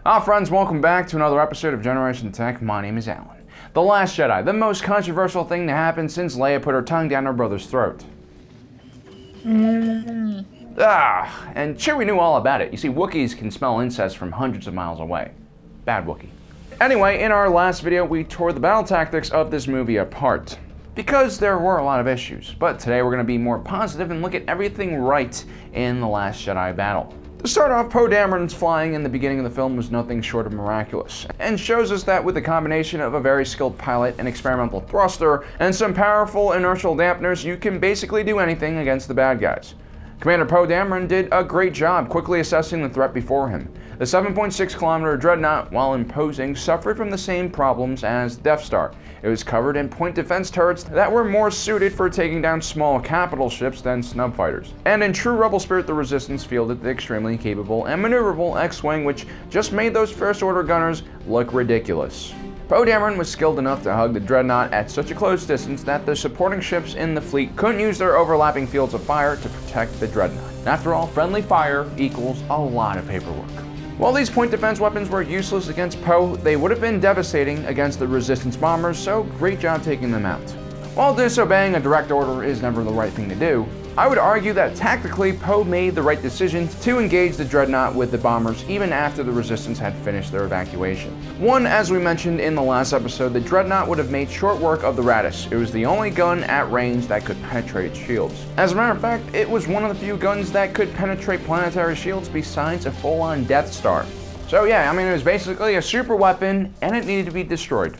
Hi friends, welcome back to another episode of Generation Tech. My name is Alan. The Last Jedi, the most controversial thing to happen since Leia put her tongue down her brother's throat. And Chewie knew all about it. You see, Wookiees can smell incest from hundreds of miles away. Bad Wookiee. Anyway, in our last video, we tore the battle tactics of this movie apart, because there were a lot of issues. But today we're going to be more positive and look at everything right in The Last Jedi battle. To start off, Poe Dameron's flying in the beginning of the film was nothing short of miraculous, and shows us that with a combination of a very skilled pilot, an experimental thruster, and some powerful inertial dampeners, you can basically do anything against the bad guys. Commander Poe Dameron did a great job quickly assessing the threat before him. The 7.6-kilometer dreadnought, while imposing, suffered from the same problems as Death Star. It was covered in point defense turrets that were more suited for taking down small capital ships than snub fighters. And in true Rebel spirit, the Resistance fielded the extremely capable and maneuverable X-Wing, which just made those First Order gunners look ridiculous. Poe Dameron was skilled enough to hug the dreadnought at such a close distance that the supporting ships in the fleet couldn't use their overlapping fields of fire to protect the dreadnought. After all, friendly fire equals a lot of paperwork. While these point defense weapons were useless against Poe, they would have been devastating against the Resistance bombers, so great job taking them out. While disobeying a direct order is never the right thing to do, I would argue that tactically Poe made the right decision to engage the dreadnought with the bombers even after the Resistance had finished their evacuation. One, as we mentioned in the last episode, the dreadnought would have made short work of the Raddus. It was the only gun at range that could penetrate shields. As a matter of fact, it was one of the few guns that could penetrate planetary shields besides a full-on Death Star. So yeah, it was basically a super weapon and it needed to be destroyed.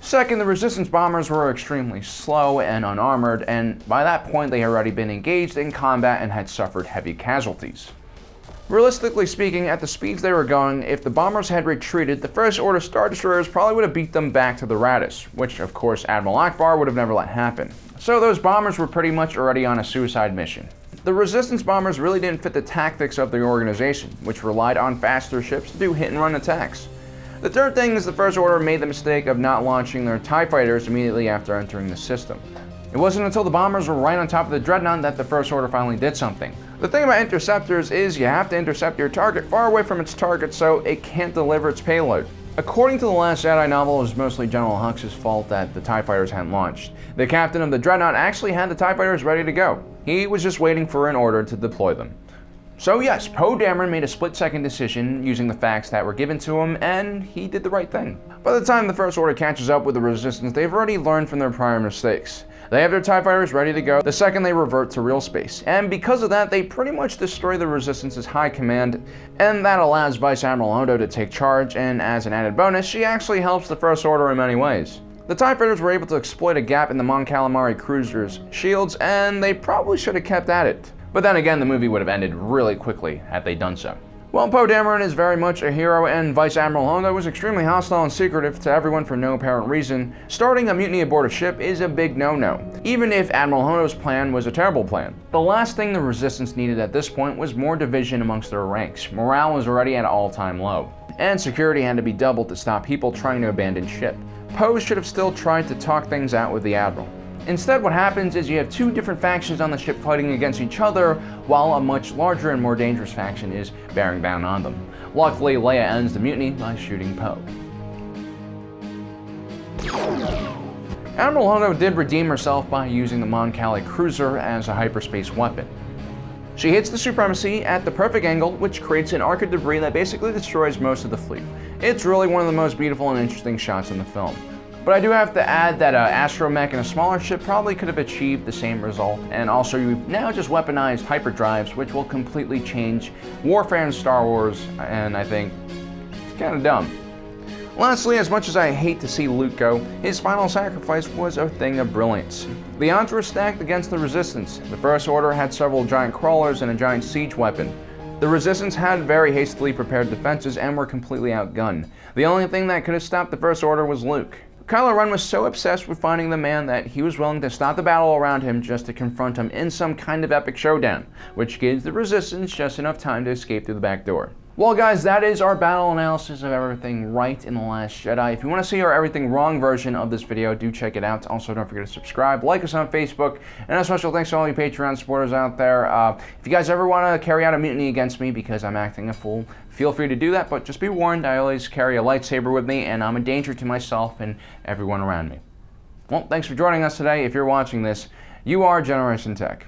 Second, the Resistance bombers were extremely slow and unarmored, and by that point they had already been engaged in combat and had suffered heavy casualties. Realistically speaking, at the speeds they were going, if the bombers had retreated, the First Order Star Destroyers probably would have beat them back to the Raddus, which of course Admiral Akbar would have never let happen. So those bombers were pretty much already on a suicide mission. The Resistance bombers really didn't fit the tactics of the organization, which relied on faster ships to do hit-and-run attacks. The third thing is the First Order made the mistake of not launching their TIE fighters immediately after entering the system. It wasn't until the bombers were right on top of the dreadnought that the First Order finally did something. The thing about interceptors is you have to intercept your target far away from its target so it can't deliver its payload. According to the Last Jedi novel, it was mostly General Hux's fault that the TIE fighters hadn't launched. The captain of the dreadnought actually had the TIE fighters ready to go. He was just waiting for an order to deploy them. So yes, Poe Dameron made a split-second decision using the facts that were given to him, and he did the right thing. By the time the First Order catches up with the Resistance, they've already learned from their prior mistakes. They have their TIE fighters ready to go the second they revert to real space, and because of that, they pretty much destroy the Resistance's high command, and that allows Vice Admiral Odo to take charge, and as an added bonus, she actually helps the First Order in many ways. The TIE fighters were able to exploit a gap in the Mon Calamari cruiser's shields, and they probably should have kept at it. But then again, the movie would have ended really quickly had they done so. Well, Poe Dameron is very much a hero, and Vice Admiral Odo was extremely hostile and secretive to everyone for no apparent reason. Starting a mutiny aboard a ship is a big no-no, even if Admiral Odo's plan was a terrible plan. The last thing the Resistance needed at this point was more division amongst their ranks. Morale was already at an all-time low, and security had to be doubled to stop people trying to abandon ship. Poe should have still tried to talk things out with the Admiral. Instead, what happens is you have two different factions on the ship fighting against each other, while a much larger and more dangerous faction is bearing down on them. Luckily, Leia ends the mutiny by shooting Poe. Admiral Odo did redeem herself by using the Mon Cali cruiser as a hyperspace weapon. She hits the Supremacy at the perfect angle, which creates an arc of debris that basically destroys most of the fleet. It's really one of the most beautiful and interesting shots in the film. But I do have to add that an astromech and a smaller ship probably could have achieved the same result, and also you've now just weaponized hyperdrives, which will completely change warfare in Star Wars, and I think it's kind of dumb. Lastly, as much as I hate to see Luke go, his final sacrifice was a thing of brilliance. The odds were stacked against the Resistance. The First Order had several giant crawlers and a giant siege weapon. The Resistance had very hastily prepared defenses and were completely outgunned. The only thing that could have stopped the First Order was Luke. Kylo Ren was so obsessed with finding the man that he was willing to stop the battle around him just to confront him in some kind of epic showdown, which gives the Resistance just enough time to escape through the back door. Well, guys, that is our battle analysis of everything right in The Last Jedi. If you want to see our everything wrong version of this video, do check it out. Also, don't forget to subscribe, like us on Facebook, and a special thanks to all you Patreon supporters out there. If you guys ever want to carry out a mutiny against me because I'm acting a fool, feel free to do that, but just be warned, I always carry a lightsaber with me, and I'm a danger to myself and everyone around me. Well, thanks for joining us today. If you're watching this, you are Generation Tech.